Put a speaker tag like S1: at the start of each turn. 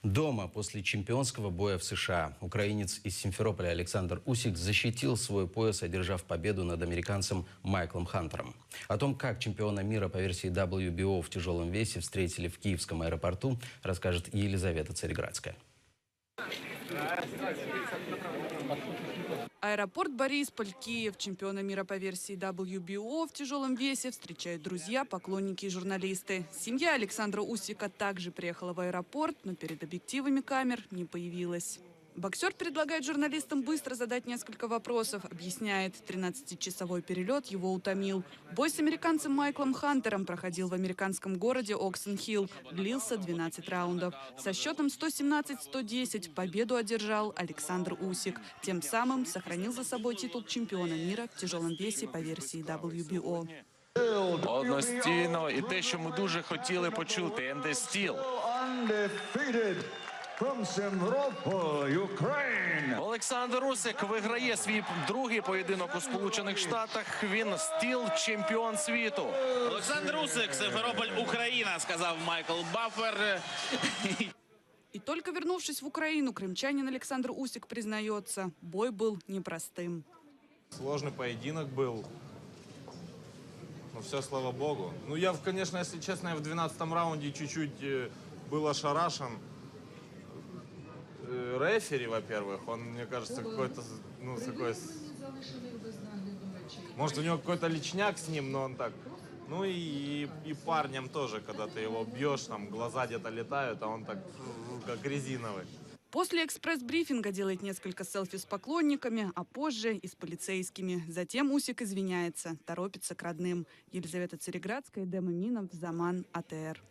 S1: Дома после чемпионского боя в США украинец из Симферополя Александр Усик защитил свой пояс, одержав победу над американцем Майклом Хантером. О том, как чемпиона мира по версии WBO в тяжелом весе встретили в Киевском аэропорту, расскажет Елизавета Цареградская.
S2: Аэропорт Борисполь, Киев. Чемпиона мира по версии WBO в тяжелом весе встречают друзья, поклонники и журналисты. Семья Александра Усика также приехала в аэропорт, но перед объективами камер не появилась. Боксер предлагает журналистам быстро задать несколько вопросов. Объясняет, 13-часовой перелет его утомил. Бой с американцем Майклом Хантером проходил в американском городе Оксен-Хилл. Длился 12 раундов. Со счетом 117-110 победу одержал Александр Усик. Тем самым сохранил за собой титул чемпиона мира в тяжелом весе по версии WBO.
S3: Одностійно, і те, що ми дуже хотіли почути, and they still. Олександр Усик виграє свій другий поєдинок у Сполучених Штатах. Він стіл чемпіон світу.
S4: Олександр Усик, Симферополь, Украина, сказал Майкл Баффер.
S2: И только вернувшись в Украину, крымчанин Александр Усик признается, бой был непростым.
S5: Сложный поединок был. Но все, слава богу. Ну, я, конечно, если честно, я в 12-м раунде чуть-чуть был ошарашен. Рефери, во-первых, он, мне кажется, какой-то, ну, такой... Может, у него какой-то личняк с ним, но он так... Ну, и парням тоже, когда ты его бьешь, там, глаза где-то летают, а он так, как резиновый.
S2: После экспресс-брифинга делает несколько селфи с поклонниками, а позже и с полицейскими. Затем Усик извиняется, торопится к родным. Елизавета Цареградская, Дема Минов, Заман, АТР.